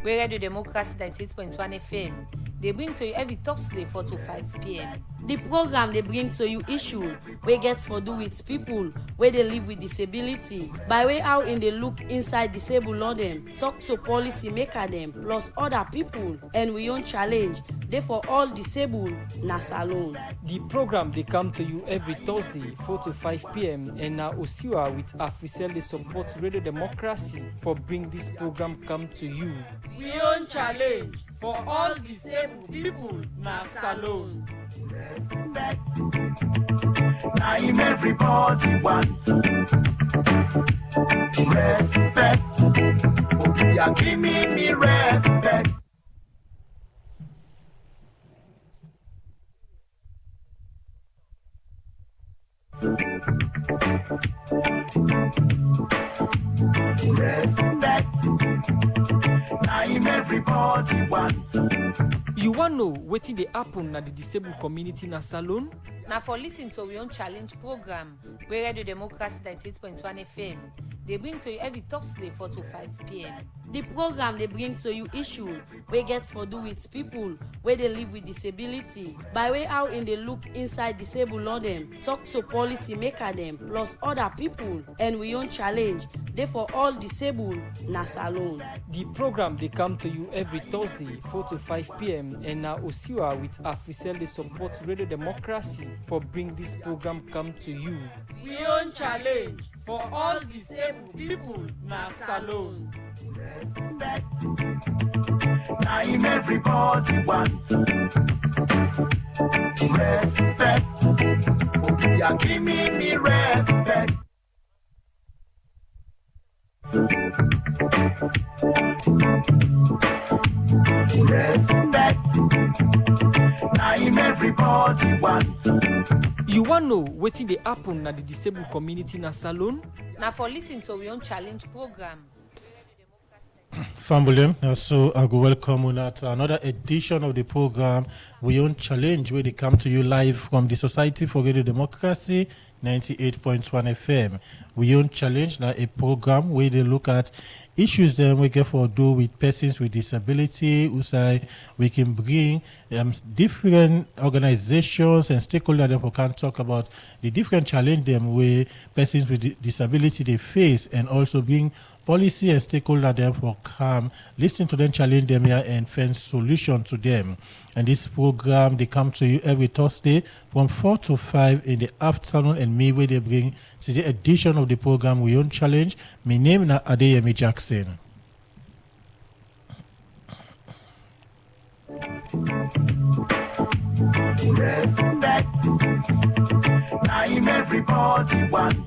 where Radio Democracy 98.1 FM. They bring to you every Thursday 4 to 5 p.m. The program they bring to you issue wey get for do with people where they live with disability by way how in they look inside disabled law them, talk to policy maker them plus other people, and we own challenge they for all disabled na salon. The program they come to you every Thursday 4 to 5 p.m. and now Osiwa with Africell they support Radio Democracy for bring this program come to you. We own challenge for all disabled people na salon. Time everybody wants respect. Oh, yeah, give me respect. Respect. Time everybody wants. You want know wetin dey happen na the disabled community na salon? Now for listening to our own challenge program, where Radio Democracy 98.1 FM. They bring to you every Thursday 4 to 5 p.m. The program they bring to you issue wey get for do with people where they live with disability by way how in they look inside disabled law them, talk to policy maker them plus other people, and we own challenge they for all disabled na salon. The program they come to you every Thursday 4 to 5 p.m. and now Osiwa with Africell they support Radio Democracy for bring this program come to you. We own challenge for all disabled people na salon. Time everybody wants respect. Oh, yeah, give me respect. Respect. Time everybody wants. You want know wetin dey happen na the disabled community na salon? Now for listening to our own challenge program. Family, so I go welcome you to another edition of the program We Own Challenge, where they come to you live from the Society for Radio Democracy 98.1 FM. We Own Challenge, now a program where they look at issues that we get for do with persons with disability, who say we can bring different organizations and stakeholders that can talk about the different challenge them where persons with disability they face, and also bring policy and stakeholder them for come, listen to them, challenge them here, and find solution to them. And this program they come to you every Thursday from 4 to 5 in the afternoon, and me where they bring to the edition of the program We Own Challenge. My name is Adeyemi Jackson. Respect. Time everybody wants.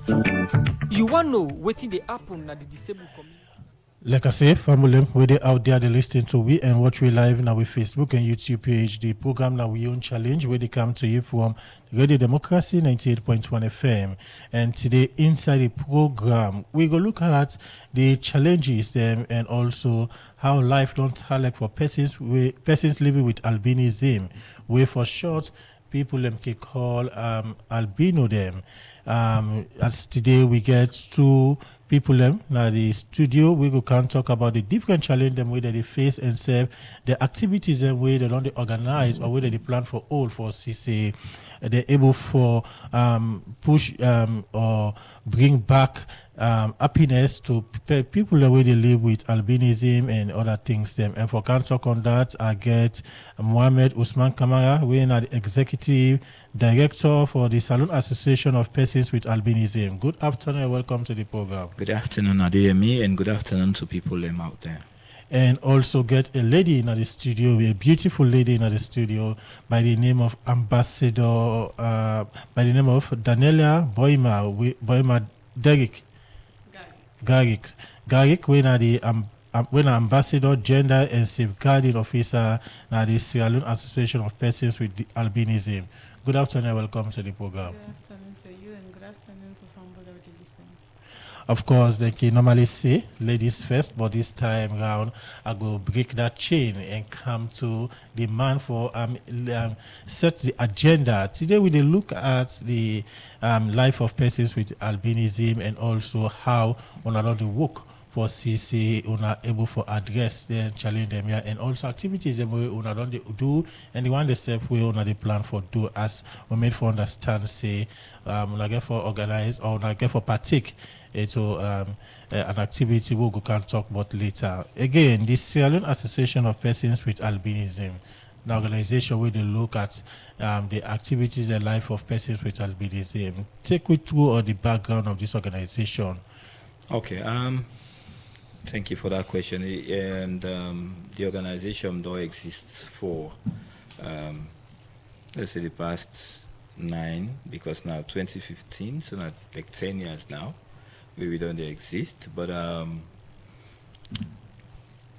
You want know wetin dey happen na the disabled community? Like I say, family, where they out there, they listen to we and watch we live now with Facebook and YouTube page. The program now We Own Challenge, where they come to you from Radio Democracy 98.1 FM. And today, inside the program, we go look at the challenges and also how life don't like for persons living with albinism, where for short people them can call albino them. As today we get two people them now the studio, we go can talk about the different challenge them way that they face and serve the activities and way they don't organize or way that they plan for all for CC. They're able for push or bring back happiness to people the way they live with albinism and other things them. And for can talk on that, I get Mohamed Usman Kamara, we are the executive director for the Salon Association of Persons with Albinism. Good afternoon and welcome to the program. Good afternoon, Adeyemi, and good afternoon to people out there. And also get a lady in the studio, a beautiful lady in the studio by the name of Ambassador, by the name of Daniela Boima Derrick. Garrick, when are the ambassador, gender and safeguarding officer at the Sierra Leone Association of Persons with Albinism. Good afternoon, welcome to the program. Good afternoon to you and good afternoon to Famboda Listen. Of course, they can normally say ladies first, but this time round, I go break that chain and come to the man for set the agenda. Today, we will look at the life of persons with albinism and also how on another work for CC una able for address them, challenge them here, and also activities them we una don't dey do, and the one the step we una the plan for do as we made for understand say una get for organize or una get for partake into an activity we go can talk about later. Again, the Sierra Leone Association of Persons with Albinism, the organization where they look at the activities and life of persons with albinism. Take me through on the background of this organization. Okay. Thank you for that question. And the organization though exists for let's say the past 9, because now 2015, so not like 10 years now, where we don't exist. But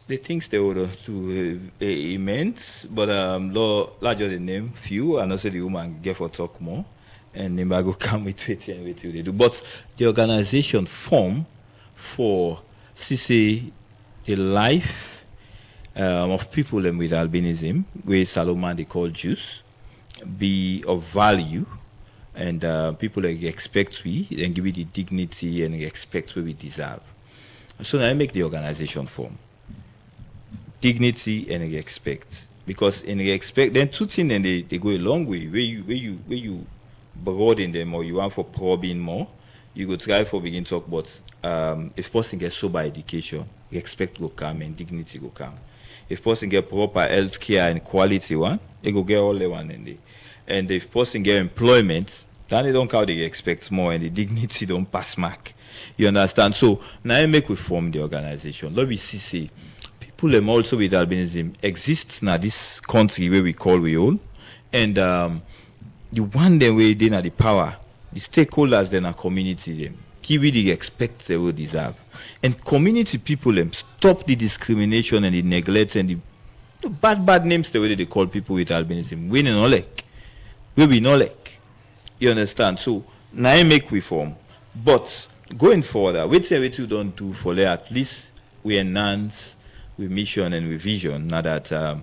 the things they would do immense, but larger the name few, and also the woman get for talk more, and then I go come with it and with you they do. But the organization form for CC the life of people with albinism, where Salomon they call Jews, be of value, and people like expect we and give it the dignity and expect what we deserve. So now I make the organization form. Dignity and respect, because in respect, then two things then they go a long way. Where you broaden them or you want for probing more, you go try for begin talk. But if person gets sober education, respect will come and dignity will come. If person get proper health care and quality one, they go get all the one in there. And if person get employment, then they don't count the respect more and the dignity don't pass mark. You understand? So now I make we form the organization. Let me see. People them also with albinism exists now this country where we call we own, and the one them way they na the power, the stakeholders then a community them give it the respect they will deserve, and community people them stop the discrimination and the neglect and the bad names the way they call people with albinism. We no like, we no like. You understand? So now I make we form, but going forward, we say what you don't do for at least we enhance with mission and with vision. Now that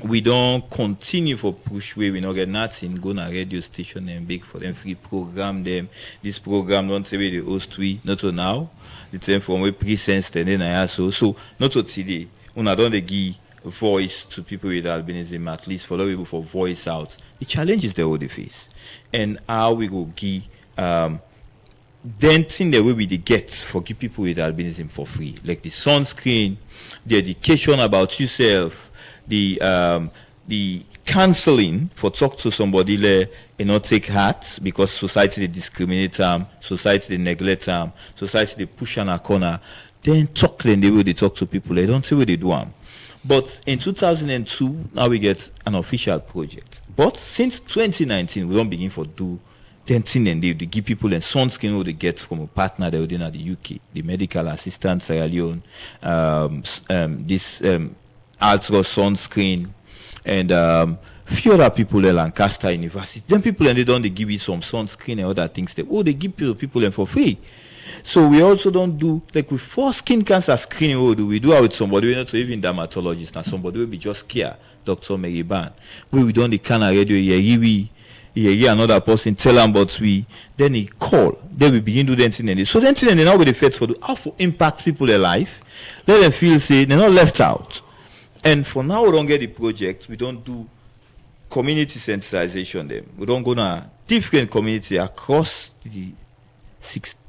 we don't continue for push where we not get nothing, go na radio station and big for them free program them. This program don't say the host we not to now. The time from we presence and then I so not to today. Una don't give voice to people with albinism, at least for people for voice out. The challenge is the whole face. And how we go give denting the way we get for give people with albinism for free, like the sunscreen, the education about yourself, the counseling for talk to somebody like not take heart because society they discriminate them, society they neglect them, society they push on a corner. Then talk them the way they talk to people. They don't see what they do them. But in 2002, now we get an official project. But since 2019, we don't begin for do 10 things and they give people and sunscreen what they get from a partner they within at the UK, the medical assistant Sierra Leone, this ultra sunscreen, and few other people at Lancaster University. Then people and they give you some sunscreen and other things. They give people them for free. So we also don't do like with for skin cancer screening. What do we do with somebody? We're not even dermatologist. Now somebody will be just care, Dr. Mary Ban. We don't the kind of radio hear another person tell them about we, then he call, then we begin to do thing and so then they now with the feds for how to impact people their life, let them feel say they're not left out. And for now we don't get the project, we don't do community sensitization them. We don't go to different community across the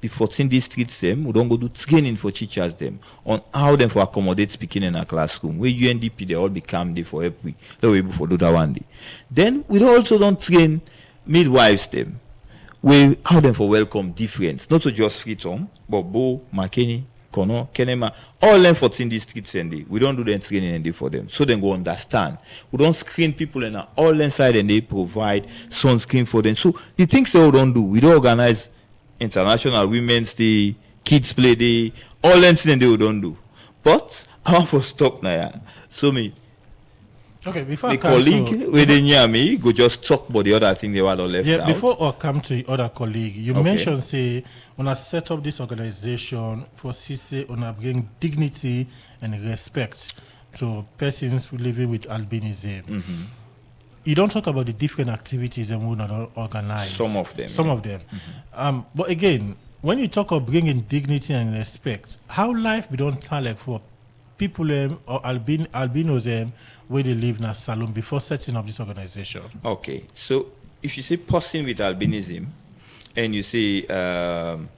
14 districts them. We don't go do training for teachers them on how them for accommodate speaking in a classroom. Where UNDP they all become there for every they were able for do that one day. Then we also don't train midwives them. We how them for welcome difference, not to just Freetown, but Bo, McKinney, Kono, Kenema, all them 14 districts and they. We don't do them training and they for them. So they go understand. We don't screen people in all inside and they provide sunscreen for them. So the things they all don't do, we don't organize International Women's Day, Kids Play Day, all them things they don't do. But I want to stop now. So me okay, before the colleague within near me go just talk about the other thing they were all left out. Before I come to the other colleague, you mentioned say when I set up this organization for CC on bring dignity and respect to persons living with albinism. Mm-hmm. You don't talk about the different activities and we not organize. Some of them. Mm-hmm. But again, when you talk of bringing dignity and respect, how life be done turn like for people or albinos where they live in a saloon before setting up this organization? Okay, so if you say person with albinism, and you say girl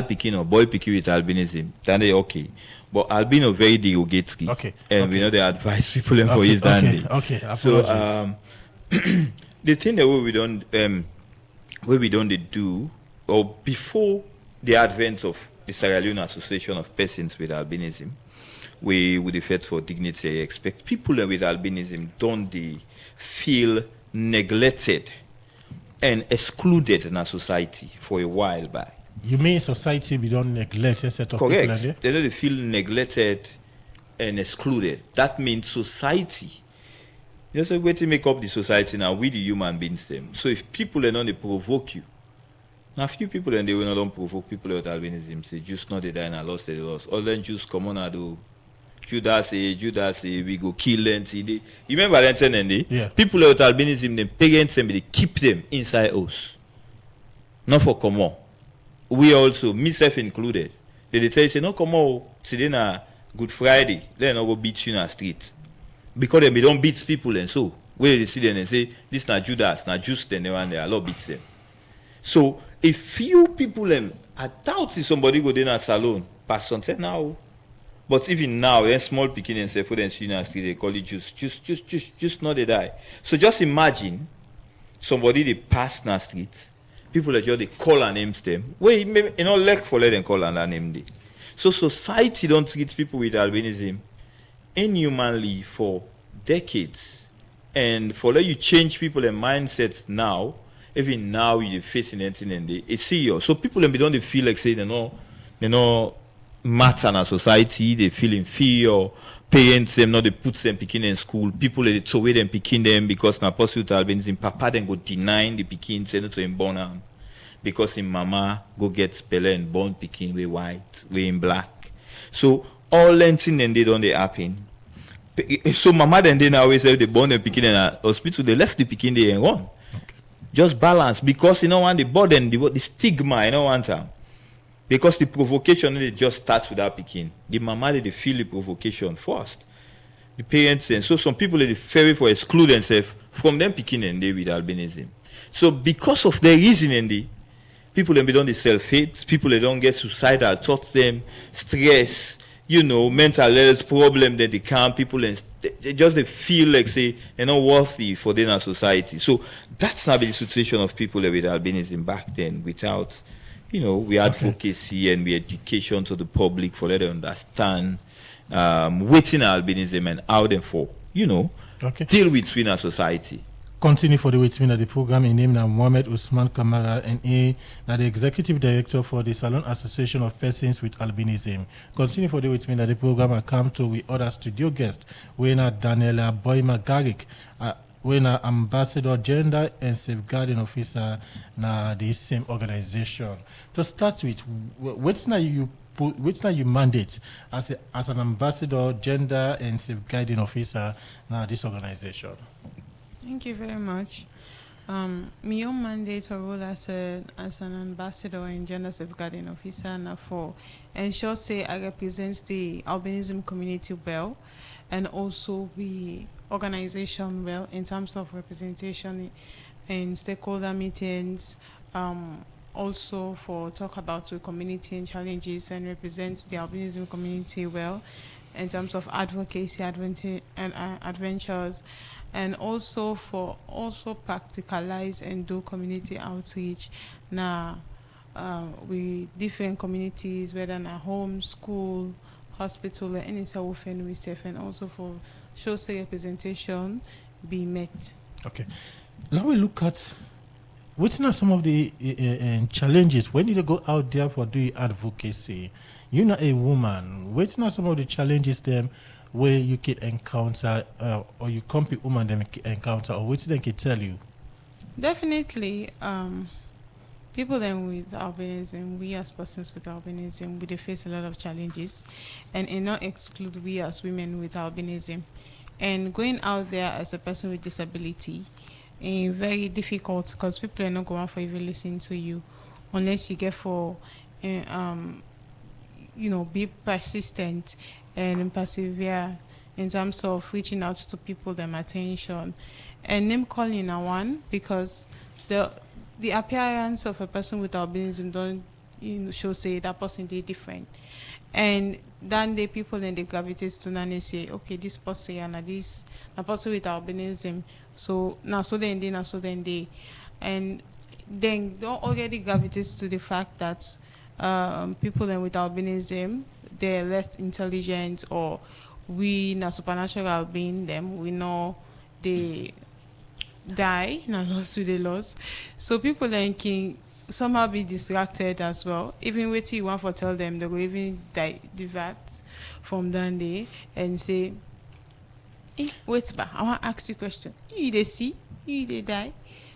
picking or boy picking with albinism, then they okay. But albino very derogatory. Okay. And we know they advise people for his okay. dandy. Okay. So Apologies. the thing that we don't they do, or before the advent of the Sierra Leone Association of Persons with Albinism, we would fight for dignity. I expect people with albinism don't they feel neglected and excluded in our society for a while back. You mean society we don't neglect a set of people? Correct. They don't feel neglected and excluded. That means society. You know, so way to make up the society now, we the human beings them. So if people are not they provoke you, now few people and they will not provoke people with albinism, say just not they die and I lost they lost. Or then just come on and do Judas say we go kill them. See they, you remember that and they? Yeah. People with albinism, the parents them they keep them inside us. Not for come on. We also, myself included, they tell you, say, no, come on, today na Good Friday, let them not go beat you in the street. Because they don't beat people and so, where they see them and say, this na Judas, na just then they want there, Allah beats them. So, a few people, I doubt see somebody go in a salon, pass on, say, now. But even now, then small picking and say, for them in the street, they call it just not they die. So just imagine, somebody they pass in the street, people that just they call and names them. Well, you know, like for let them call and name them. So society don't treat people with albinism inhumanly for decades. And for let you change people and mindsets now, even now you're facing anything and it's serious. So people don't feel like say they know matter in our society, they feel inferior. Parents them not they put them picking in school. People they throw away them picking them because na possible to albinism. Papa then go denying the picking, send it to him born am. Because him mama go get spell and born picking way white, way in black. So all lensing and they don't they happen. So mama then they now say they born them picking in a hospital, they left the picking they and run. Okay. Just balance because you know want the burden, the stigma, you know want them. Because the provocation they just starts with that picking. The mama they feel the provocation first. The parents and so some people they ferry for exclude themselves from them picking and they with albinism. So because of their reasoning they people they don't self-hate, people they don't get suicidal thoughts them, stress, you know, mental health problem that they can't people and they just they feel like say they're not worthy for their society. So that's not the situation of people with albinism back then without you know, we advocacy and we education to the public for let them understand waiting albinism and how them for, you know, deal with in our society. Continue for the waiting of the program in name now Mohamed Usman Kamara and now the executive director for the Salon Association of Persons with Albinism. Continue for the waiting of the program and come to with other studio guests. We're not Daniela Boyma Garrick. We're an ambassador, gender and safeguarding officer na the same organization. To start with, what's now you mandate as an ambassador, gender and safeguarding officer na this organization? Thank you very much. My own mandate or role as an ambassador and gender safeguarding officer na for ensure say I represent the albinism community well and also we organization well in terms of representation in stakeholder meetings, also for talk about the community and challenges and represent the albinism community well in terms of advocacy and adventures, and also for practicalize and do community outreach now we different communities whether na home, school, hospital or any self-and we safe and also for show say representation be met. Okay. Now we look at what's now some of the challenges when you go out there for doing advocacy. You're not a woman. What's now some of the challenges them where you can encounter or you compete woman them encounter or what they can tell you? Definitely, people then with albinism, we as persons with albinism, we face a lot of challenges, and not exclude we as women with albinism. And going out there as a person with disability, very difficult because people are not going for even listening to you, unless you get for be persistent and persevere in terms of reaching out to people them attention. And name calling are one, because the appearance of a person with albinism don't show say that person they different. And then the people then they gravitate to and say, okay, this person and this a person with albinism. So now so then they and then don't already gravitate to the fact that people then with albinism they're less intelligent, or we na supernatural being them we know they die na loss with the loss. So people then can somehow be distracted as well. Even what you want for tell them, they will even divert from that day and say, wait, but I want to ask you a question. You they see, you they die.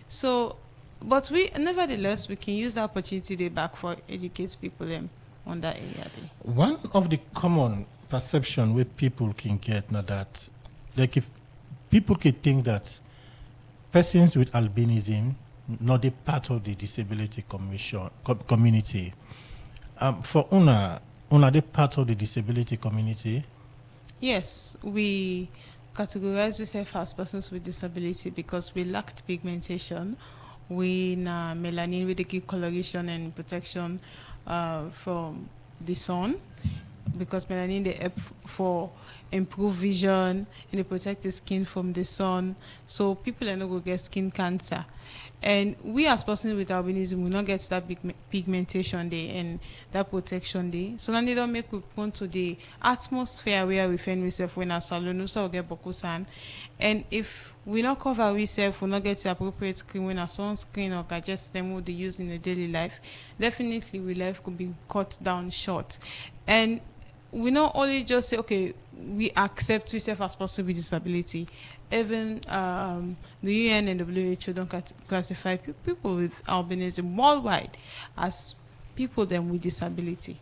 So, but we nevertheless we can use the opportunity they back for educate people them on that area. Day. One of the common perception where people can get now that, like if people can think that persons with albinism not a part of the disability community. For una the part of the disability community. Yes, we categorize ourselves as persons with disability because we lacked pigmentation. We na melanin with the give coloration and protection from the sun, because melanin they help for improve vision and they protect the skin from the sun. So people are not going to get skin cancer. And we as persons with albinism will not get that pigmentation day and that protection day. So now they don't make we prone to the atmosphere where we find ourselves when our salon so we get bokusan. And if we not cover ourselves, we not get the appropriate cream when our sunscreen or gadgets them what they use in the daily life, definitely we life could be cut down short. And we not only just say, okay, we accept ourselves as persons with disability. Even the UN and WHO don't classify people with albinism worldwide as people then with disability.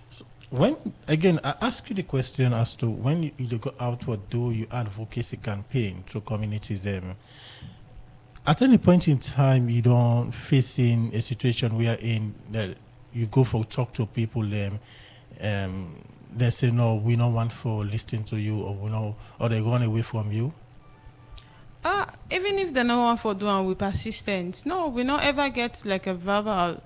So when again, I ask you the question as to when you go out or do you advocacy campaign to communities, at any point in time you don't facing a situation where in that you go for talk to people they say no, we don't want for listening to you, or we know, or they run away from you. Even if they don't want for doing with persistence, no, we don't ever get like a verbal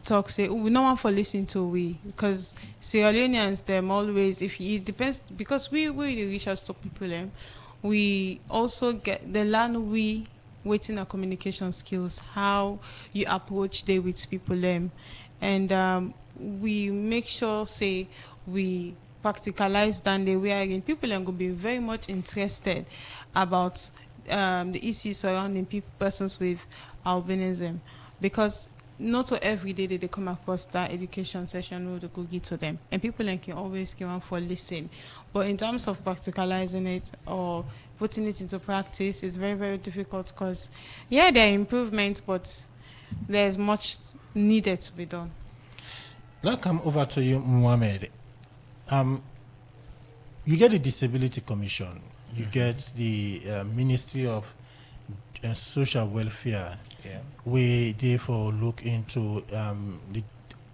talk say we don't want for listening to we, because Sierra Leoneans them always it depends, because we reach out to people we also get the learn we waiting our communication skills, how you approach day with people and we make sure say we practicalize that the way again people are going to be very much interested about the issues surrounding persons with albinism, because not so every day they come across that education session where they go get to them, and people can always give on for listen, but in terms of practicalizing it or putting it into practice is very, very difficult, because yeah, there are improvements, but there's much needed to be done. Now come over to you, Mohammed. You get the Disability Commission, you get the Ministry of Social Welfare, where they for look into the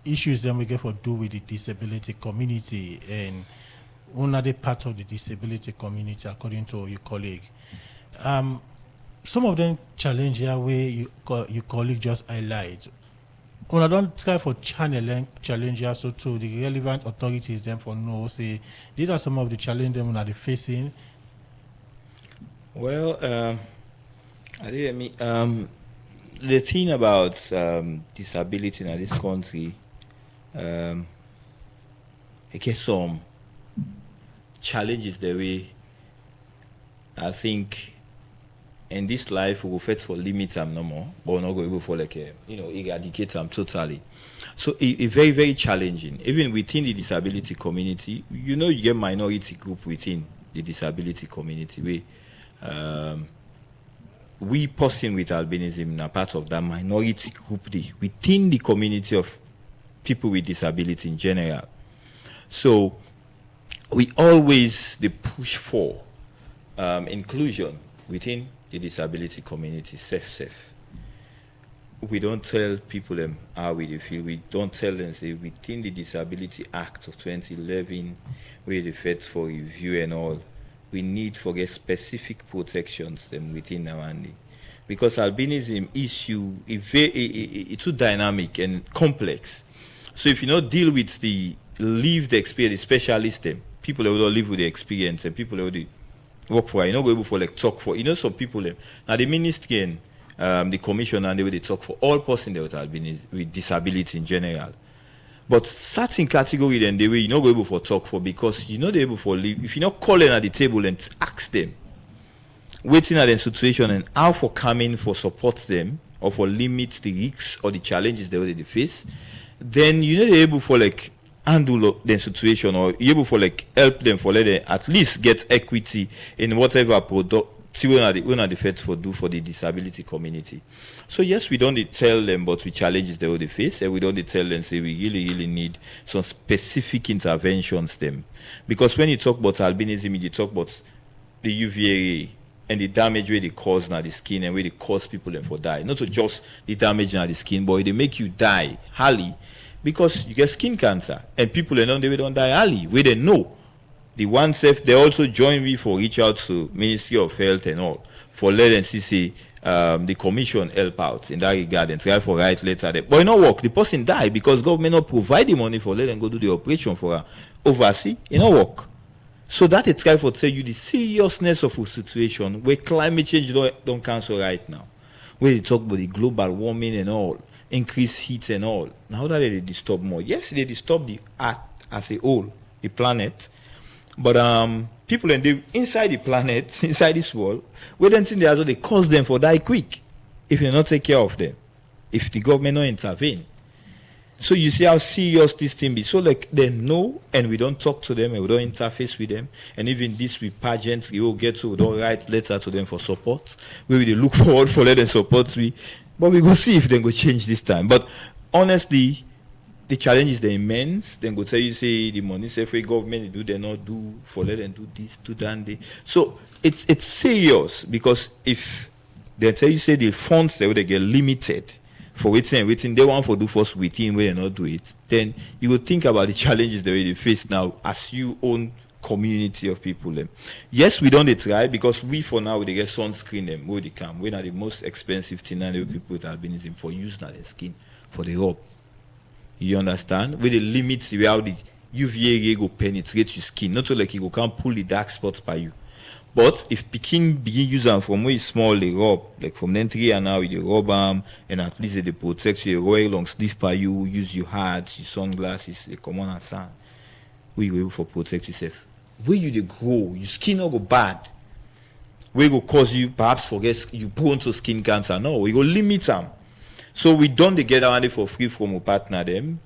issues that we get for do with the disability community, and another part of the disability community, according to your colleague. Some of them challenge here where your colleague just highlight. Una don't try for channeling challenge here, so to the relevant authorities them for know say these are some of the challenges them are facing. Well, the thing about disability in this country, I guess some challenges the way I think in this life we will fight for limit them no more, but we're not going to go for like eradicate them totally. So it's very, very challenging. Even within the disability community, you get minority group within the disability community. We person with albinism are part of that minority group within the community of people with disability in general. So we always push for inclusion within the disability community, safe. we don't tell people how we dey feel. We don't tell them say within the Disability Act of 2011, where the feds for review and all, we need for get specific protections them within our hand. Because albinism issue it's too dynamic and complex. So if you not deal with the lived experience, the specialist them, people that will live with the experience and people that will work for, you know, go able for like talk for, you know, some people them. Now the ministry and the commission and they will talk for all persons that with albinism, with disability in general. But certain category then they will you not go able for talk for because you know they able for live. If you not call them at the table and ask them, waiting at the situation and how for coming for support them or for limit the risks or the challenges they already face, then you know they're able for like handle the situation or you're able for like help them for let them at least get equity in whatever product when are the feds for do for the disability community. So yes, we don't tell them but we challenges they already face and we don't tell them say we really need some specific interventions them. Because when you talk about albinism, you talk about the UVA and the damage where they cause now the skin and where they cause people them for die. Not so just the damage now the skin, but they make you die early because you get skin cancer and people they don't die early where they know. The one self they also join me for reach out to Ministry of Health and all for let them see the commission help out in that regard and try for right later there. But it not work. The person die because government not provide the money for let them go do the operation for her oversee. It not work. So that it's try for tell you the seriousness of the situation where climate change don't cancel right now. Where they talk about the global warming and all, increased heat and all. Now that they disturb more. Yes, they disturb the earth as a whole, the planet. But people inside the planet, inside this world, we don't think they cause them for die quick if they not take care of them. If the government not intervene. So you see how serious this thing is. So like they know and we don't talk to them and we don't interface with them. And even this with pageants, we will get to we don't write letter to them for support. We will look forward for let them support we. But we go see if they go change this time. But honestly, the challenge is the immense. Then go tell you say the money say free government they not do for let them do this, do that. So it's serious because if they tell you say the funds they get limited for waiting they want for do first within where they not do it, then you will think about the challenges that they face now as you own community of people them. Yes, we don't try because we for now they get sunscreen them where they come. We are the most expensive thing and people with albinism for use now the skin for the rub. You understand? With the limits where how the UVA go penetrate your skin, not so like you can pull the dark spots by you. But if begin use them from where small they rub, like from then 3 and now you rub them and at least they protect you, wear long sleeve by you, use your hats, your sunglasses, they come on and sun. Where you able for protect yourself. Where you they grow, your skin not go bad. Where go cause you perhaps forget you prone to skin cancer. No, we go limit them. So we don't get money for free from a partner them.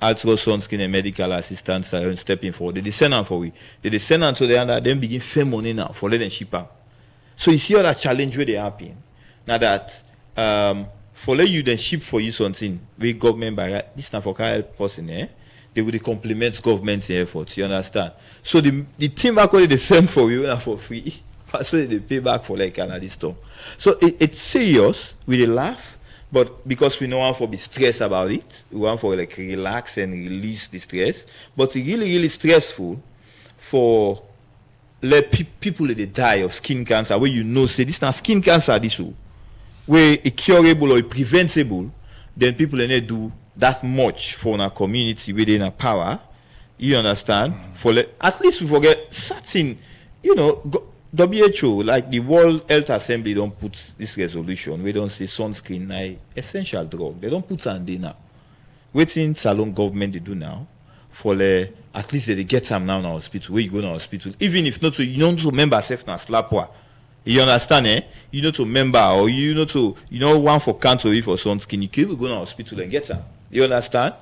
Ultrasound skin and medical assistants are stepping forward. They send them for we. They send them to the other, then begin fair money now for let them ship them. So you see all that challenge where they happen. Now that for let you then ship for you something, we government by this now for help person they will complement government efforts. You understand? So the team actually they send for you now for free. So they pay back for like another stuff. So it's serious. We laugh. But because we don't want to be stressed about it, we want to like relax and release the stress. But it's really stressful for let people that they die of skin cancer where you know say this not skin cancer this way, where it curable or it preventable, then people they do that much for our community within our power. You understand? For at least we forget certain, WHO, like the World Health Assembly, don't put this resolution. We don't say sunscreen na essential drug. They don't put on there now. Waiting salon government they do now for at least they get some now in hospital. Where you go to hospital, even if not, so you don't to member self na slapwa. You understand? You know to member or one for cancer for sunscreen. You can even go to hospital and get some. You understand?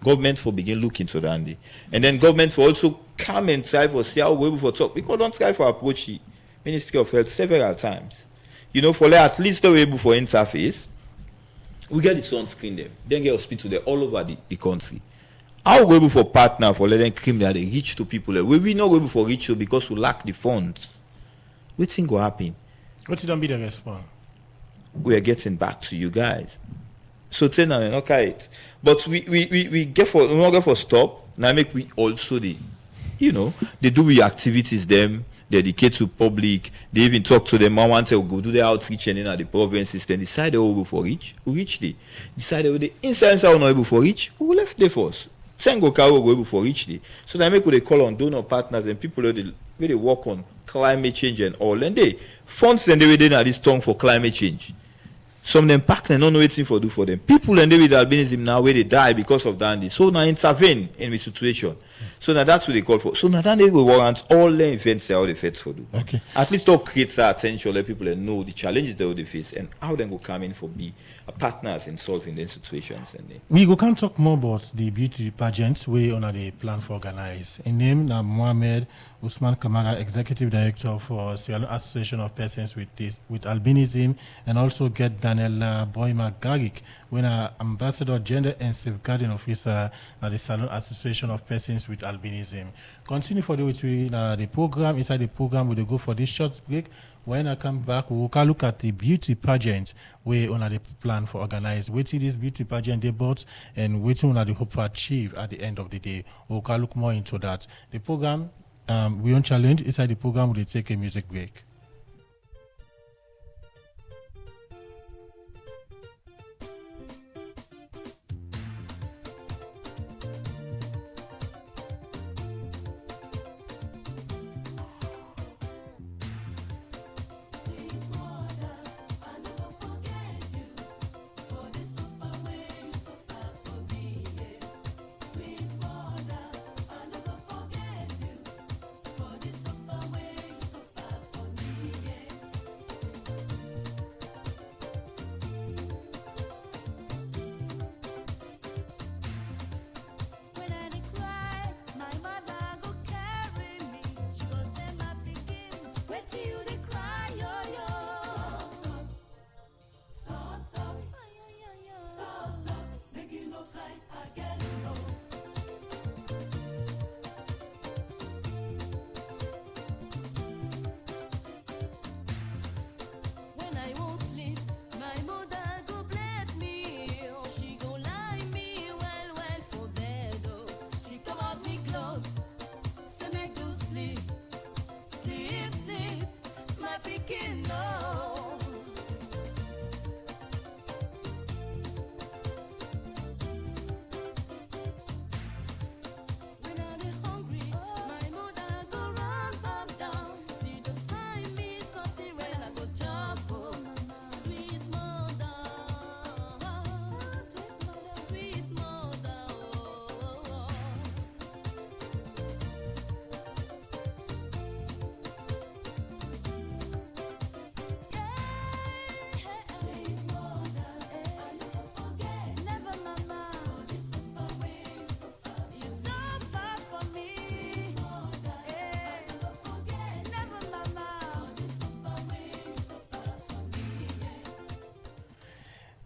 Government for begin looking to that, and then government for also come and try for see how we able for talk. Because don't try for approach the Ministry of Health several times. For at least we're able for interface. We get the sunscreen them, then get hospital there all over the country. How we able for partner for letting cream that they reach to people there? We not able for reach to because we lack the funds. What thing will happen? What did be the response? We are getting back to you guys. So tell now, no kite. But we get for we not get for stop. Now make we also they do we activities them, they educate to public, they even talk to them. One say we go do the outreach and then at the provinces, then decide they will go for reach, we reach the decide they the incidents are not able for reach, we left there for us. Send go carry go able for reach the. So now make we they call on donor partners and people where they work on climate change and all, and they funds and they were at this tongue for climate change. Some of them pack and don't know what for do for them. People and they with albinism now where they die because of that. So now intervene in the situation. So now that's what they call for. So now they will warrant all the events they all the feds for do. Okay. At least all create that attention, let people know the challenges they will face and how they will come in for be partners in solving these situations. And We go come talk more about the beauty pageants we on the plan for organize. In name now Mohamed Usman Kamara, Executive Director for Sierra Leone Association of Persons with Albinism, and also get Daniela Boyma Garik, when Ambassador Gender and Safeguarding Officer at the Salon Association of Persons with Albinism. Continue for the program. Inside the program, we will go for this short break. When I come back, we will look at the beauty pageant we on the plan for organize. Waiting this beauty pageant they bought and waiting on the hope to achieve at the end of the day. We will look more into that. The program we on challenge inside the program we take a music break.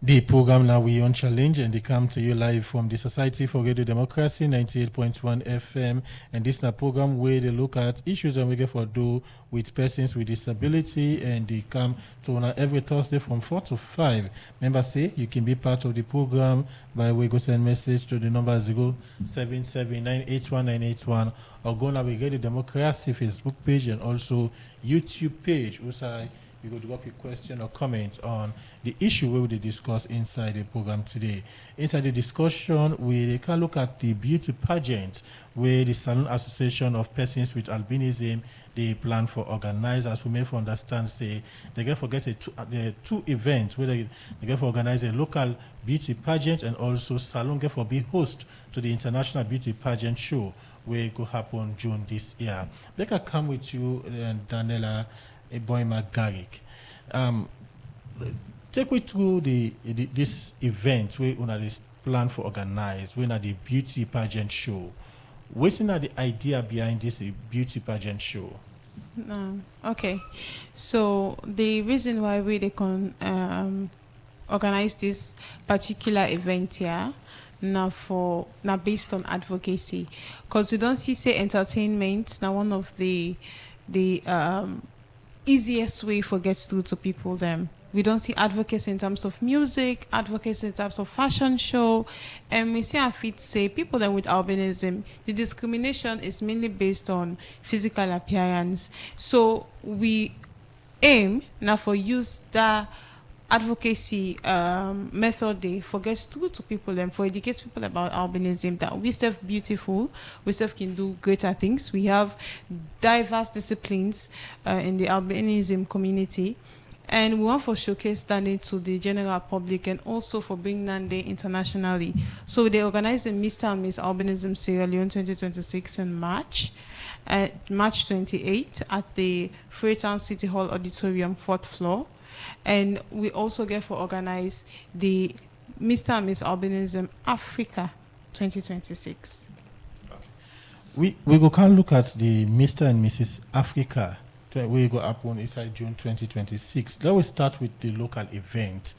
The program now we on challenge and they come to you live from the Society for Radio Democracy 98.1 FM, and this is a program where they look at issues and we get for do with persons with disability, and they come to every Thursday from 4 to 5. Remember, say you can be part of the program by way go send message to the number 0779819181 or go now we get the Democracy Facebook page and also YouTube page. Also, you could drop a question or comment on the issue we will discuss inside the program today. Inside the discussion, we can look at the beauty pageant where the Salon Association of Persons with Albinism they plan for organize. As we may understand, say they get for get two events where they get for organize a local beauty pageant and also Salon get for be host to the International Beauty Pageant Show where it could happen June this year. They can come with you and Daniela Boyma Garik. Take me through this event where una this plan for organize when at the beauty pageant show. What's the idea behind this beauty pageant show? Okay, so the reason why we they can organize this particular event here now based on advocacy, because we don't see say entertainment now one of the easiest way for get through to people them We don't see advocacy in terms of music, advocacy in terms of fashion show. And we see our feet say people that with albinism, the discrimination is mainly based on physical appearance. So we aim now for use that advocacy method they forget through to people and for educate people about albinism that we self beautiful, we self can do greater things. We have diverse disciplines in the albinism community, and we want for showcase standing to the general public and also for bringing Nande internationally. So they organized the Mr. and Miss Albinism Sierra Leone 2026 in March. March 28 at the Freetown City Hall Auditorium, 4th floor. And we also get for organize the Mr. and Miss Albinism Africa 2026. We go can look at the Mr. and Mrs. Africa. We go up on inside June 2026. Let us start with the local event.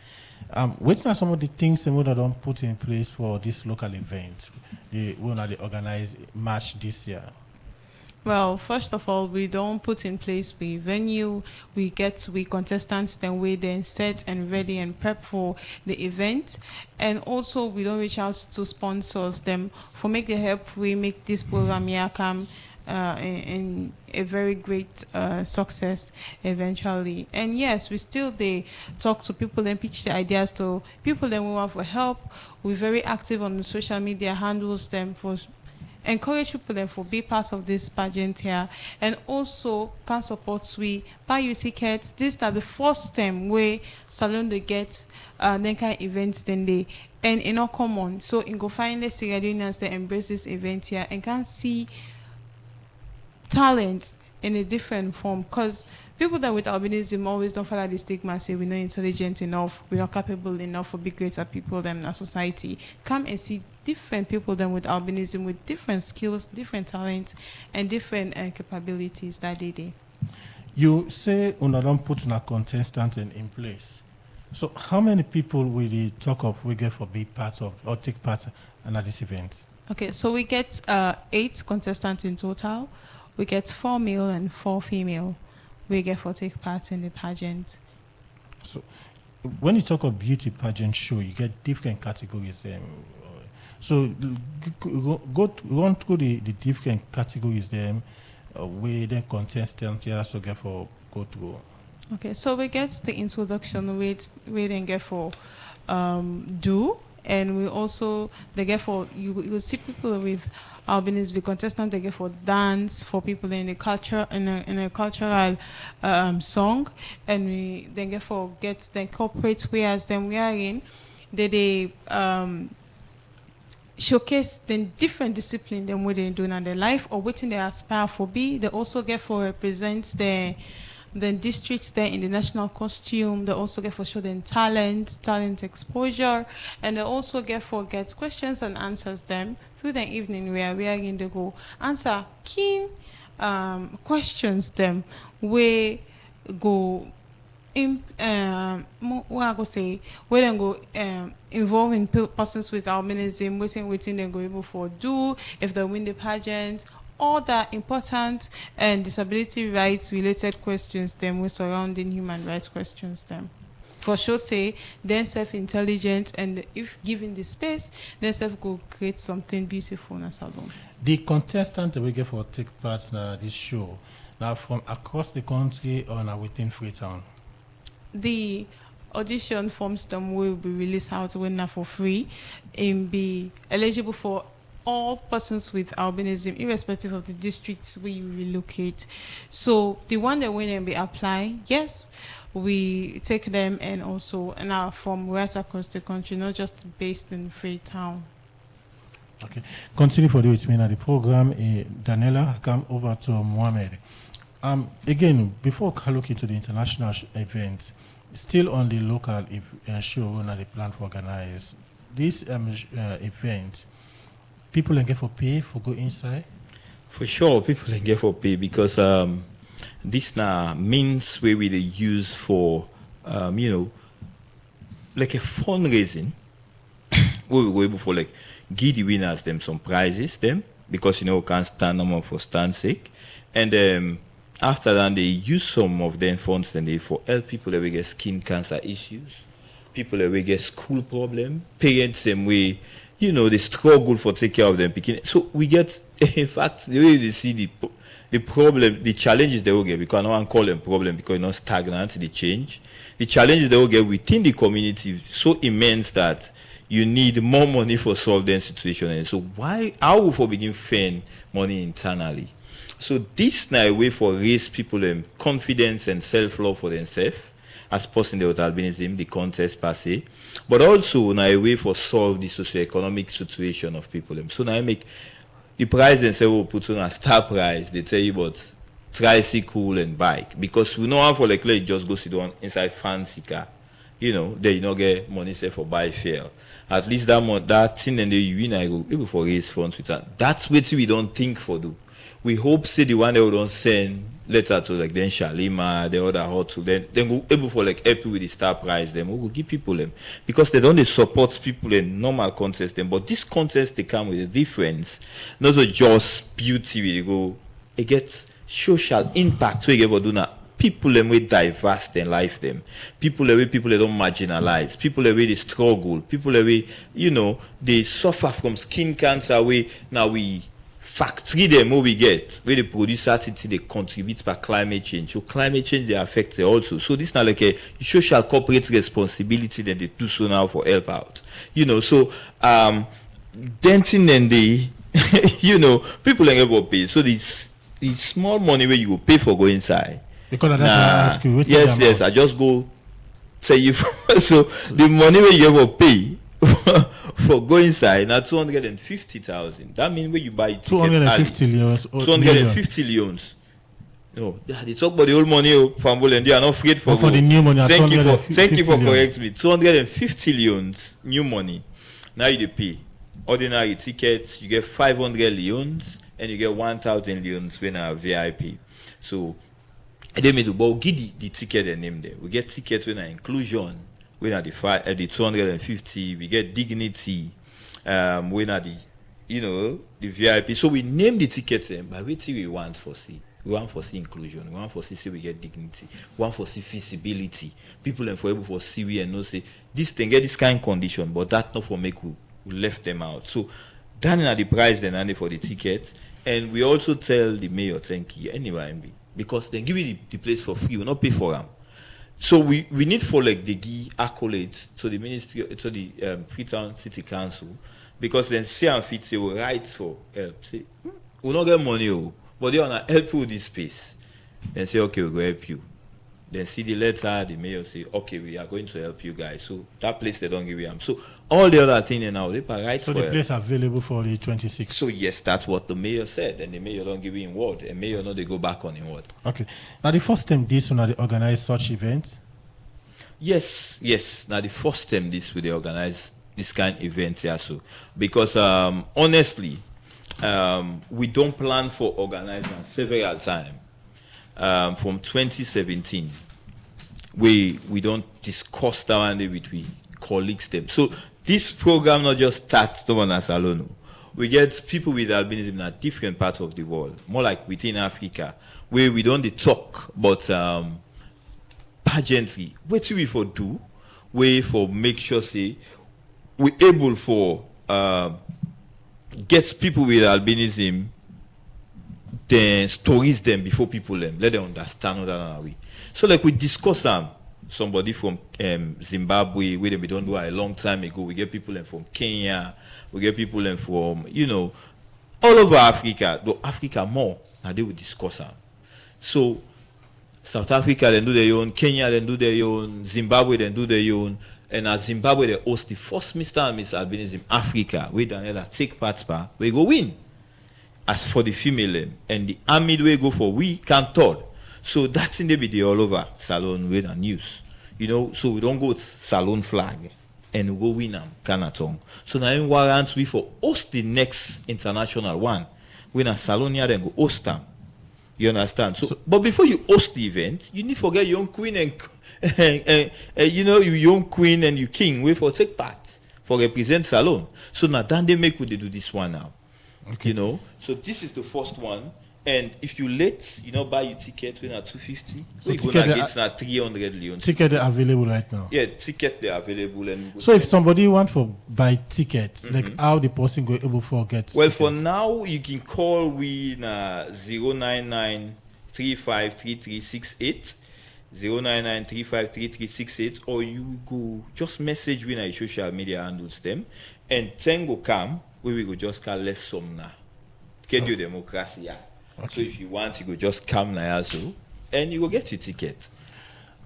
What are some of the things that we don't put in place for this local event? We organize March this year. Well, first of all, we don't put in place the venue. We contestants, then we then set and ready and prep for the event. And also, we don't reach out to sponsors them for make the help. We make this program here come in a very great success eventually. And yes, we still they talk to people and pitch the ideas to people that we want for help. We're very active on the social media handles them for encourage people then for be part of this pageant here, and also can support we buy you tickets. This are the first time where salon they get then kind events then they and in all common. So in go find the Sierra Leoneans that embrace this event here and can see talent in a different form, because people that with albinism always don't follow the stigma, say we're not intelligent enough, we're not capable enough for be greater people than in our society. Come and see different people than with albinism with different skills, different talents, and different capabilities that they do. You say una don't put una contestant in place. So how many people will you talk of we get for be part of or take part in this event? Okay, so we get 8 contestants in total. We get 4 male and 4 female. We get for take part in the pageant. So when you talk of beauty pageant show, you get different categories. So go through the different categories them where then contestants here also get for go through. Okay, so we get the introduction we then get for do, and we also they get for you see people with albinism, the contestant they get for dance, for people in the culture in a cultural song, and we then get for get the corporate wears then we are in they showcase the different discipline them what they doing in their life or what they aspire for be. They also get for represents the districts there in the national costume. They also get for show them talent exposure, and they also get for get questions and answers them through the evening where we are going to go answer keen questions them we go in what I go say we then go involving persons with albinism, waiting they go able for do if they win the pageant, all the important and disability rights related questions them with surrounding human rights questions them. For sure say then self-intelligent, and if given the space, then self go create something beautiful in a salon. The contestant that we get for take part in this show now from across the country or now within Freetown. The audition forms them will be released out when now for free and be eligible for all persons with albinism, irrespective of the districts where you relocate. So the one that when they apply, yes, we take them and also now from right across the country, not just based in Freetown. Okay, continue for the with me now the program. Daniela, come over to Mohammed. Again, before I look into the international events, still on the local show when they plan to organize this event. People can get for pay for go inside? For sure, people can get for pay because this now means where we use for, like a fundraising, where we go able for like give the winners them some prizes them because we can't stand no more for stand sake, and after that, they use some of them funds and they for help people that will get skin cancer issues, people that will get school problem, parents them way, they struggle for take care of them. So we get, in fact, the way you see the problem, the challenges they will get, because I don't want to call them problem because it's not stagnant, they change. The challenges they will get within the community so immense that you need more money for solve their situation. And so how will we begin spend money internally? So this now a way for raise people confidence and self-love for themselves as person with albinism, the contest per se, but also now a way for solve the socio-economic situation of people. So now I make the price and say we'll put on a star price, they tell you about tricycle and bike, because we know how for like let's just go sit down inside fancy car, they not get money say for buy fare. At least that thing and you go able for raise funds with that. That's what we don't think for do. We hope say the one that we don't send letter to like then Shalima, the other hotel, then go able for like help you with the star price, then we will give people them because they don't support people in normal contest them. But this contest they come with a difference, not just beauty we go, it gets social impact so you get do now. People them way diverse their life them. People the way people they don't marginalize. People the way they struggle. People the way they suffer from skin cancer. Way now we factory them what we get where they produce activity they contribute by climate change. So climate change they affect it also. So this is not like a social corporate responsibility that they do so now for help out. So denting and the people ain't able to pay. So this small money where you go pay for go inside. Because that's what I ask you. Yes. I just go say you. So the money where you ever pay for go inside now 250,000. That means when you buy 250 leons. 250 leons. No, they talk about the old money from Bolen. They are not afraid for the new money. Thank you for correcting me. 250 leons new money. Now you pay ordinary tickets. You get 500 leons and you get 1,000 leons when are VIP. So. They made about give the ticket and name there. We get tickets when are inclusion, when are the 250. We get dignity, when are the VIP. So we name the tickets by which we want for see. We want for see inclusion. We want for see we get dignity. We want for see feasibility. People and for able for see we and know say this thing get this kind of condition, but that not for make we left them out. So then at the price then and for the ticket, and we also tell the mayor thank you anyway. Because they give you the place for free, we not pay for them. So we need for like the accolades to the ministry, to the Freetown City Council, because then say and fit say we write for help. Say we not get money, but they wanna help you with this space. Then say okay, we go help you. Then see the letter, the mayor say okay, we are going to help you guys. So that place they don't give you them. So all the other things now they write so for the place available for the 26th. So yes, that's what the mayor said, and the mayor don't give him word, and mayor no they go back on him word. Okay. Now the first time this one they organize such events. Yes. Now the first time this will they organize this kind of event here, so because honestly, we don't plan for organizing several times. From 2017, we don't discuss that one day with we colleagues them. So this program not just starts someone as alone. We get people with albinism in a different parts of the world, more like within Africa, where we don't talk, but pageantry. What do we for do? We for make sure say we able for get people with albinism. Then stories them before people them let them understand that way. So like we discuss somebody from Zimbabwe where we don't do a long time ago. We get people from Kenya, we get people from all over Africa, though Africa more, and they will discuss them. So South Africa then do their own, Kenya then do their own, Zimbabwe then do their own, and at Zimbabwe they host the first Mr. and Miss Albinism Africa, where Daniela take part we go win. As for the female and the army we go for we can third. So that's in the video all over Salon with and news. So we don't go with Salon flag and we go win them Canatong. So now in warrants we for host the next international one. When a Salon here then go host them. You understand? So but before you host the event, you need to forget your own queen and your own queen and your king wait for take part for represent Salon. So now then they make we do this one now. Okay. So this is the first one, And if you late, you know, buy your ticket when at 250. So you go ticket against na 300 leon. Ticket are available right now. Yeah, ticket they are available and we go So if spend. somebody want to buy tickets, like how the person go able to get Well, tickets? for now, you can call we na 099353368, 099353368, or you go just message we na your social media handles them, and then go come, we go just call less some na. Get your democracy, yeah. So if you want, you go just come na so, and you go get your ticket.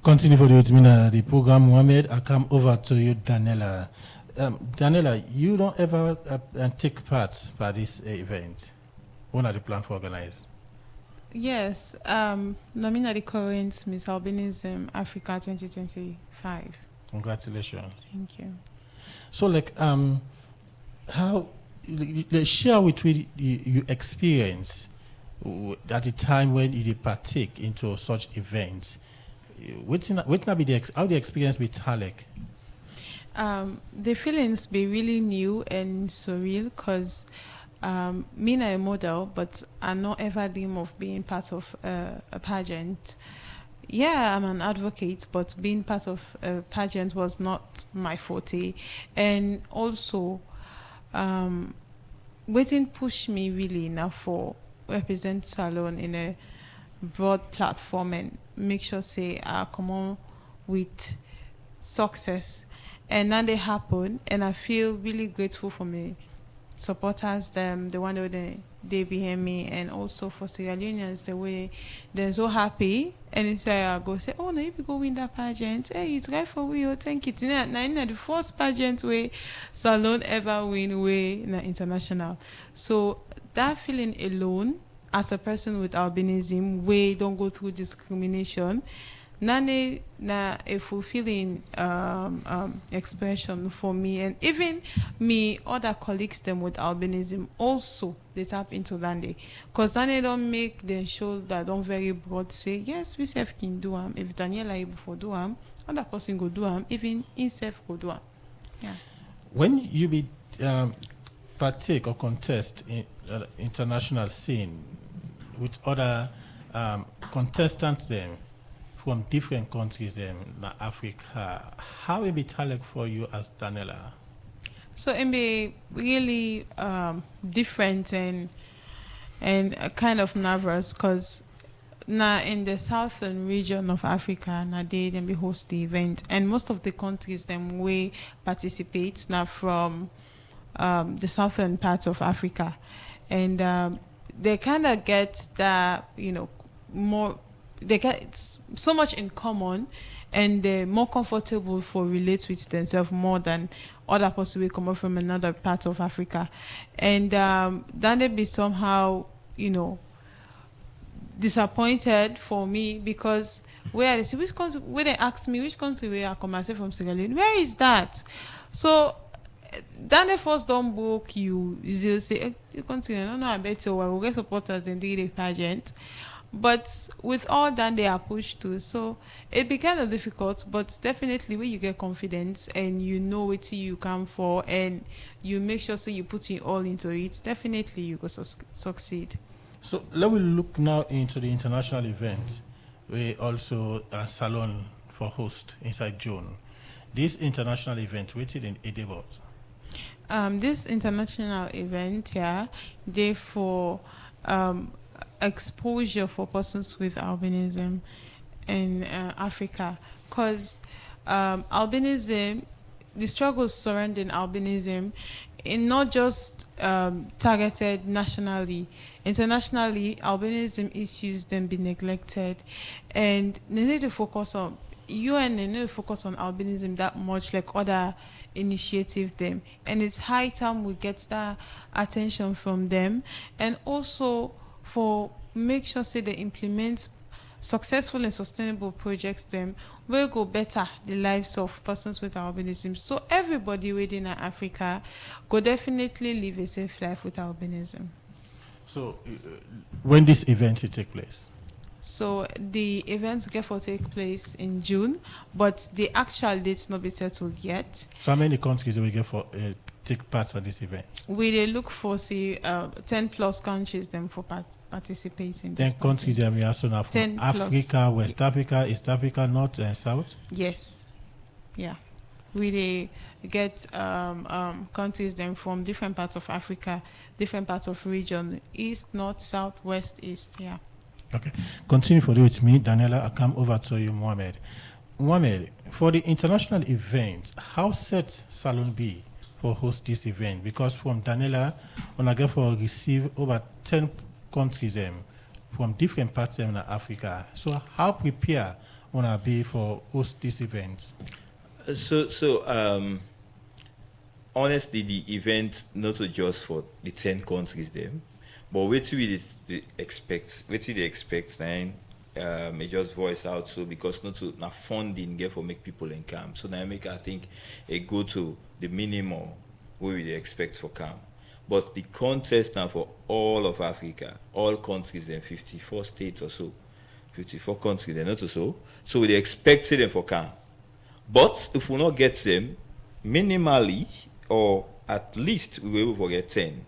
Continue for the program, Mohammed. I come over to you, Daniela. Daniela, you don't ever take part by this event. What are the plan for organize? Yes, Nomina the current Miss Albinism Africa 2025. Congratulations. Thank you. So, like, how? Let's share with me your experience at the time when you did partake into such events. What be how the experience be Talek? The feelings be really new and surreal because me na a model, but I not ever dream of being part of a pageant. Yeah, I'm an advocate, but being part of a pageant was not my forte. And also, waiting push me really now for represent Salon in a broad platform and make sure say I come on with success. And now they happen, and I feel really grateful for me supporters, them the one that they behind me, and also for Sierra Leoneans the way they're so happy. And it's like I go say, oh no, if you go win that pageant, hey, it's right for we. Oh, thank you. Now the first pageant way Salon ever win way in international. So that feeling alone, as a person with albinism, we don't go through discrimination. Nane na a fulfilling expression for me, and even me other colleagues them with albinism also they tap into that, because then they don't make the shows that don't very broad say yes we self can do them. If Daniela able for do them, other person go do them, even himself go do them. Yeah. When you be partake or contest in international scene with other contestants them from different countries in Africa, how will be Talek for you as Daniela? So it be really different and kind of nervous because now in the southern region of Africa, now they then be host the event, and most of the countries them we participate now from the southern parts of Africa, and they kind of get that more. They get so much in common, and they're more comfortable for relate with themselves more than other person will come up from another part of Africa, and then they be somehow disappointed for me because where they say which country, where they ask me which country where I come, I say from Sierra Leone, where is that? So then they first don't book you. They'll say the country, I don't know, I bet you will get supporters in the pageant. But with all that they are pushed to, so it be kind of difficult, but definitely when you get confidence and you know what you come for and you make sure so you put it all into it, definitely you go succeed. So let me look now into the international event. We also Salon for host inside June. This international event, what did it about? This international event, yeah, they for exposure for persons with albinism in Africa, because albinism, the struggles surrounding albinism, in not just targeted nationally, internationally, albinism issues then be neglected, and they need to focus on Yone. They need to focus on albinism that much, like other initiatives them, and it's high time we get that attention from them, and also for make sure say they implement successful and sustainable projects them will go better the lives of persons with albinism, so everybody within Africa go definitely live a safe life with albinism. So when this event will take place? So the events get for take place in June, but the actual dates not be settled yet. So how many countries will get for take part for this event? We they look for say 10 plus countries them for participate in 10 this countries project. we are so now from 10 plus. Africa, West Africa, East Africa, North and South. Yes. Yeah. We dey get countries then from different parts of Africa, different parts of region, east, north, south, west, east. Yeah. Okay. Continue for with me, Daniela. I come over to you, Mohamed. Mohamed, for the international event, how set Salon be for host this event? Because from Daniela, when I get for receive over 10 countries from different parts of Africa. So how prepare want to be for host this event? Honestly, the event not just for the 10 countries them, but what we expect, may just voice out so because not to funding get for make people in camp. So now make I think a go to the minimum we would expect for camp. But the contest now for all of Africa, all countries in 54 states or so, 54 countries they're not so. So we expect them for camp. But if we not get them minimally or at least we will get 10,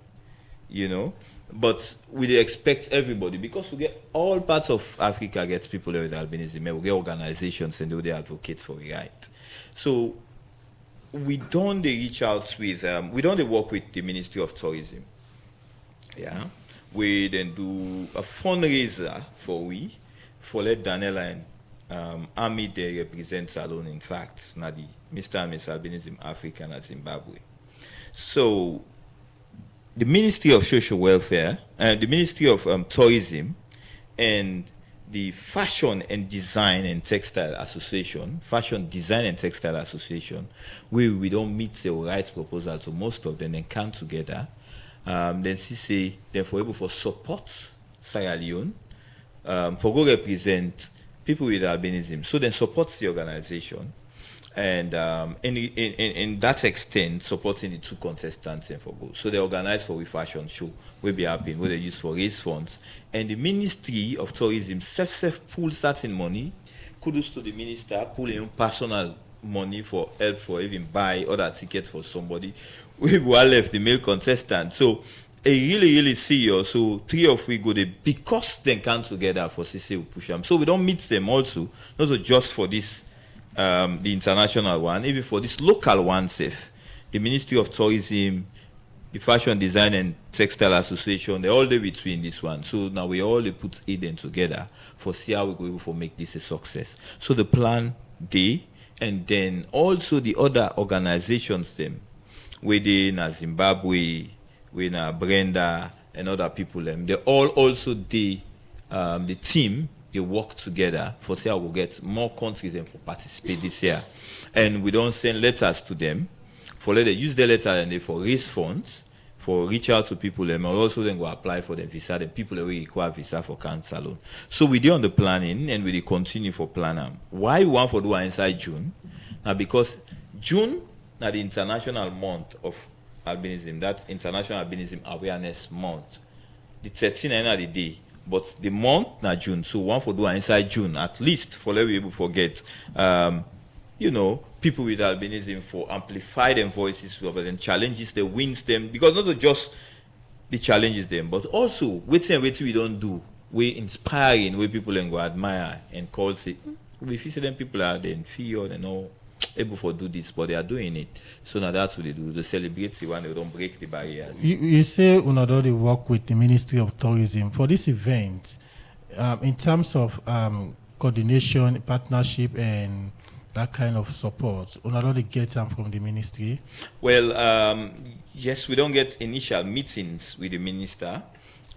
But we expect everybody because we get all parts of Africa gets people with albinism. We get organizations and they advocate for it, right? So we don't reach out with we don't work with the Ministry of Tourism. Yeah, we then do a fundraiser for let Daniela and Army they represent Salon. In fact, now the Mr. and Miss Albinism Africa and Zimbabwe. So the Ministry of Social Welfare and the Ministry of Tourism and the Fashion and Design and Textile Association, Fashion Design and Textile Association, we don't meet the rights proposal to most of them, then come together. Then say then for able for support Sierra Leone, for go represent people with albinism. So then support the organization. And in that extent, supporting the two contestants and for go. So they organize for a fashion show, will be happening, where they use for raise funds. And the Ministry of Tourism self pulls that in money. Kudos to the minister, pulling personal money for help for even buy other tickets for somebody. We were left the male contestant. So a really serious. So three of we go there because they come together for CC we push them. So we don't meet them also, not just for this. The international one, even for this local one, safe. The Ministry of Tourism, the Fashion Design and Textile Association, they're all there between this one. So now we all put Eden together for see how we go able to make this a success. So the plan they and then also the other organizations them, within Zimbabwe, with Brenda and other people them, they all also the team. They work together for say I will get more countries and for participate this year. And we don't send letters to them for let them use the letter and they for raise funds, for reach out to people and also then go apply for the visa. The people that will require visa for cancer loan. So we did on the planning and we continue for planning. Why we want for do inside June? Now because June now the international month of albinism, that international albinism awareness month. The 13th of the day. But the month now June, so one for do inside June at least for let people forget, people with albinism for amplify them voices rather than challenges them, wins them because not just the challenges them, but also waiting we don't do, we inspiring where people and go admire and call say we see them people are then feel and all able to do this, but they are doing it. So now that's what they do. They celebrate the one they don't break the barriers. You say they work with the Ministry of Tourism for this event in terms of coordination, partnership, and that kind of support. They get them from the ministry. Well, yes, we don't get initial meetings with the minister,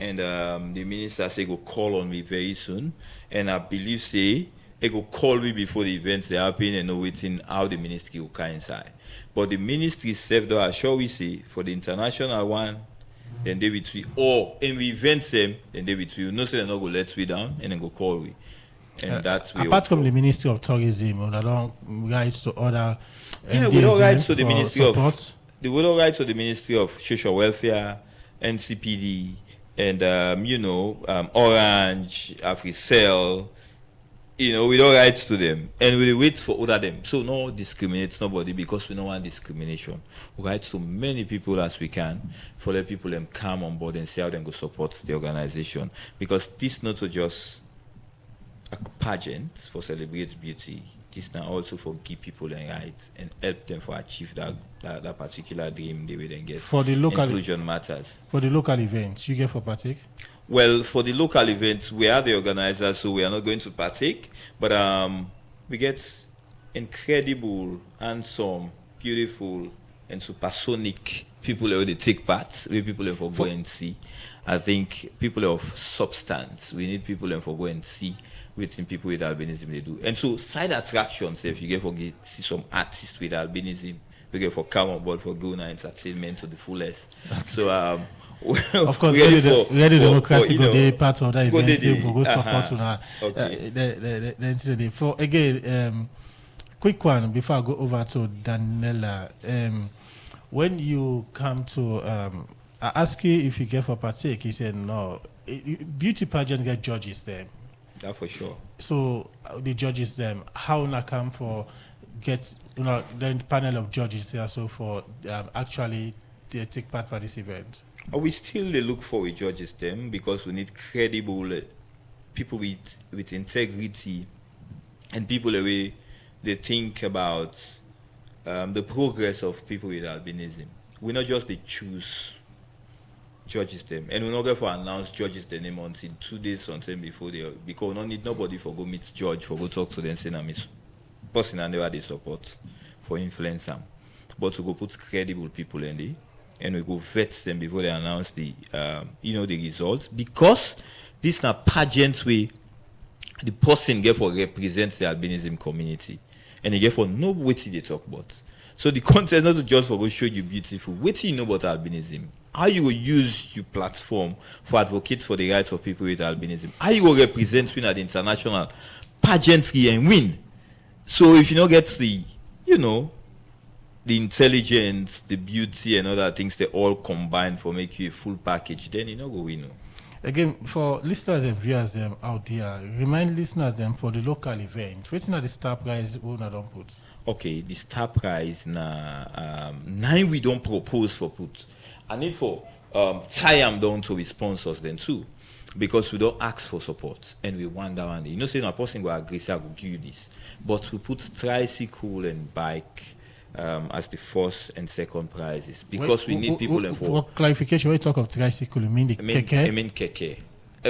and the minister say go call on me very soon, and I believe say. They go call me before the events they happen and know waiting how the ministry will coincide. But the ministry self though assure we say for the international one, then they between or in we events them, then they between no say they not go let we down and then go call we. And that's apart from the Ministry of Tourism, they don't write to other we don't write to the Ministry support. of we don't write to the Ministry of Social Welfare, NCPD, and Orange, Africell. we don't write to them, and we wait for other them. So no discriminate nobody because we don't want discrimination. We write to many people as we can for let people them come on board and see how they go support the organization. Because this not so just a pageant for celebrate beauty. This now also for give people a right and help them for achieve that particular dream they will then get. For the local inclusion matters. For the local events, you get for partake? Well, for the local events, we are the organizers, so we are not going to partake. But we get incredible, handsome, beautiful, and supersonic people who they take part. We people for go and see. I think people of substance. We need people for go and see with people with albinism they do. And so side attractions, if you get for see some artists with albinism, we get for come on board for Guna entertainment to the fullest. So of course, ready democracy go be part of that event. We go support una. Then for again, quick one before I go over to Daniela. When you come to, I ask you if you get for partake. He said no. Beauty pageant get judges then. That for sure. So the judges them how na come for get then panel of judges there so for actually they take part for this event. We still look for judges them because we need credible people with integrity and people the way they think about the progress of people with albinism. We not just they choose judges them, and we're not going to announce judges the name until 2 days until before because we don't need nobody for go meet judge for go talk to them say I'm person and they support for influence them, but we go put credible people in there and we go vet them before they announce the the results, because this na pageant way the person get for represents the albinism community and they get for know what they talk about. So the content not just for go show you beautiful what you know about albinism, how you will use your platform for advocate for the rights of people with albinism, how you will represent win at the international pageantry and win. So if you don't get the the intelligence, the beauty and other things, they all combine for make you a full package, then you know go win. Again, for listeners and viewers them out there, remind listeners them for the local event. What's not the star prize we don't put? Okay, the star prize na 9 we don't propose for put. I need for tie them down to with sponsors then too, because we don't ask for support and we want that one day. Say no person go agree say I go give you this, but we put tricycle and bike as the first and second prizes because we need people for clarification. When you talk of tricycle, you mean the keke? I mean keke.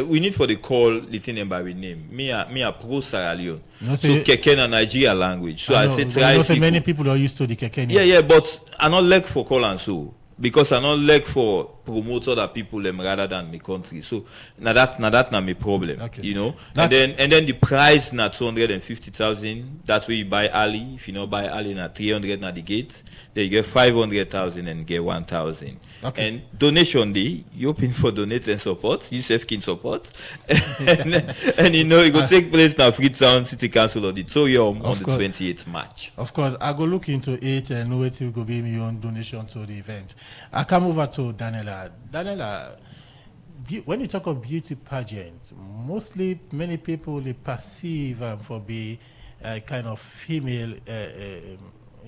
We need for the call the thing by name. Me a pro Sierra Leone. So keke in Nigeria language. So I say tricycle. Many people are used to the keke. Yeah, but I not like for call and so. Because I not like for promote other people rather than my country. So now that na my problem. Okay. And then the price na 250,000. That way you buy early. If you not buy early na 300 na the gate. Then you get 500,000 and get 1,000. Okay. And donation day, you open for donate and support. You self can support. and it will take place now Freetown City Council Auditorium on the 28th March. Of course, I go look into it and know it will be my own donation to the event. I come over to Daniela. Daniela, when you talk of beauty pageant, mostly many people they perceive for be a kind of female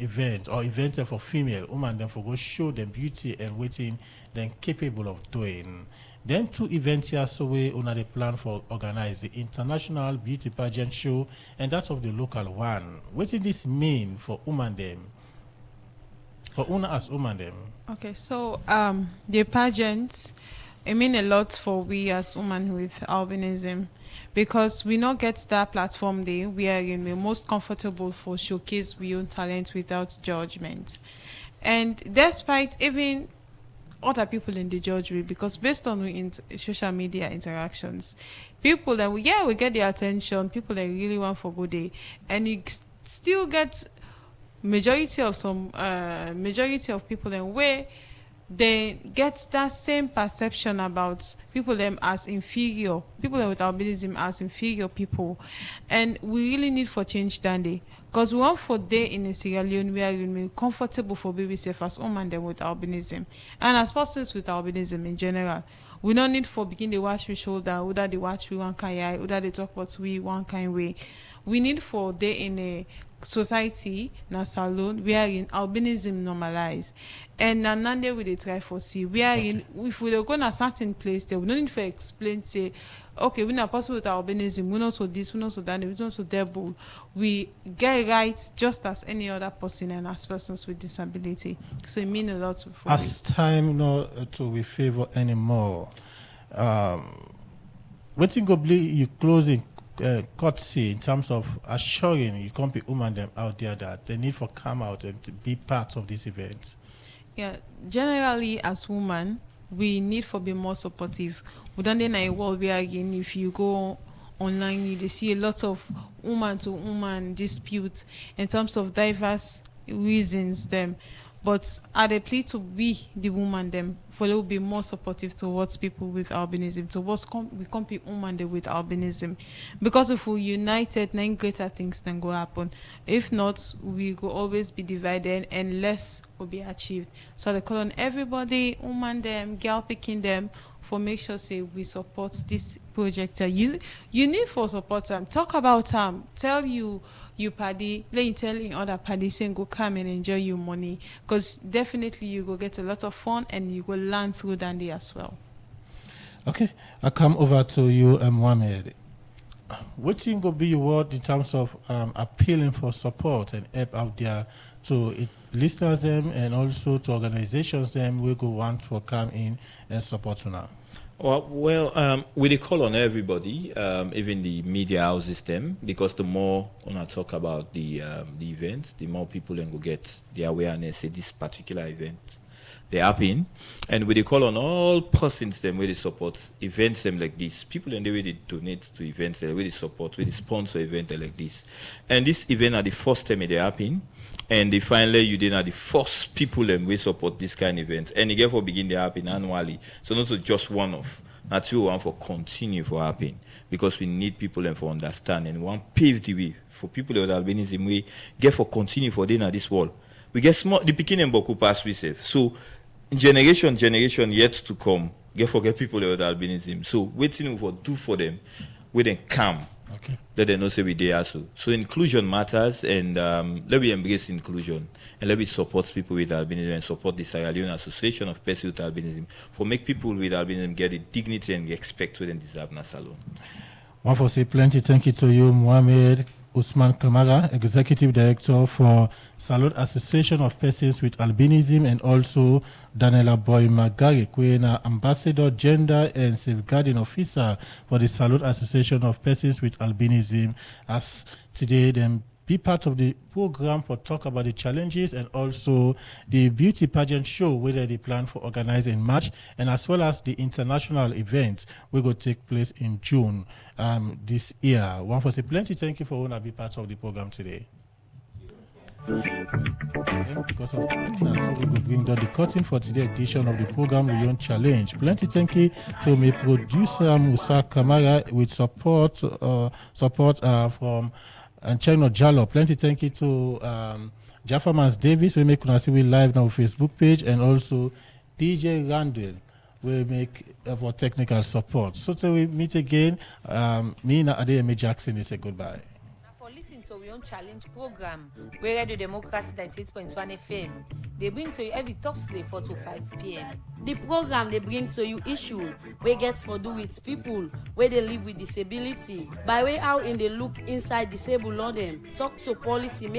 event or event for female women, then for go show them beauty and waiting then capable of doing. Then 2 events here so we on the plan for organize the international beauty pageant show and that of the local one. What does this mean for women them? For una as women them? Okay, so the pageants, it mean a lot for we as women with albinism, because we not get that platform there we are in the most comfortable for showcase we own talent without judgment. And despite even other people in the judgery, because based on social media interactions, people that we get the attention, people that really want for good day, and you still get majority of people then where they get that same perception about people them as inferior, people with albinism as inferior people. And we really need for change that day, because we want for day in a Sierra Leone where we're comfortable for baby safe as women them with albinism and as persons with albinism in general. We don't need for begin the watch we shoulder, whether they watch we one kind eye, whether they talk about we one kind way. We need for they in a society na salon wherein albinism normalize, and na nande we dey try for see wherein if we dey go na certain place there we no need for explain say okay we not possible with albinism, we not to this, we not to that, we not to devil. We get right just as any other person and as persons with disability. So it mean a lot for as time not to be favor anymore. Waiting go be you closing courtesy in terms of assuring you can't be woman them out there that they need for come out and to be part of this event. Yeah, generally as women, we need for be more supportive. We don't in a world where again if you go online you see a lot of woman to woman dispute in terms of diverse reasons them. But at a plea to be the woman them for they will be more supportive towards people with albinism, towards we compete woman them with albinism. Because if we united, then greater things then go happen. If not, we will always be divided and less will be achieved. So they call on everybody, woman them, girl picking them, for make sure say we support this project. You need for support them. Talk about them. Tell you paddy, let you tell in other paddy saying go come and enjoy your money. Because definitely you go get a lot of fun and you will learn through Dandy as well. Okay, I come over to you, Mohamed. What thing go be your word in terms of appealing for support and help out there to listeners them and also to organizations them we go want to come in and support you now? Well, we dey call on everybody, even the media houses them, because the more when I talk about the event, the more people then go get the awareness of this particular event they happen, and we dey call on all persons them where they support events them like this. People and they way they donate to events, they way they support, where they sponsor event like this, and this event are the first time they happen. And they finally you did not the first people them we support this kind of events. And again for begin they happen annually. So not just one off. Not two one for continue for happen. Because we need people them for understand and one pave the way for people with albinism we get for continue for dinner this world. We get small the beginning and boku pass we save. So generation yet to come, get people with albinism. So waiting for do for them, we then come. Okay. Let them know say we there also. So inclusion matters, and let me embrace inclusion and let me support people with albinism and support the Sierra Leone Association of Persons with Albinism for make people with albinism get the dignity and the respect they deserve in salon. One for say plenty thank you to you, Mohamed Usman Kamara, Executive Director for Salute Association of Persons with Albinism, and also Daniela Boy Magari, Kwena Ambassador, Gender and Safeguarding Officer for the Salute Association of Persons with Albinism, as today them be part of the program for talk about the challenges and also the beauty pageant show where they plan for organizing in March, and as well as the international event will go take place in June this year. One for say plenty thank you for wanna be part of the program today. And because of that, so we will bring down the curtain for today's edition of the program Yone Challenge. Plenty thank you to my producer Musa Kamara with support from and Chino Jallo. Plenty thank you to Jaffarmans Davis. We make us see we live now on Facebook page, and also DJ Randall. We make for technical support. So till we meet again, me and Adeyemi Jackson is a goodbye. For listening to Yone Challenge program, we Radio Democracy 98.1 FM. They bring to you every Thursday 4 to 5 p.m. The program they bring to you issue we get for do with people where they live with disability. By way how in they look inside disabled law them, talk to policy make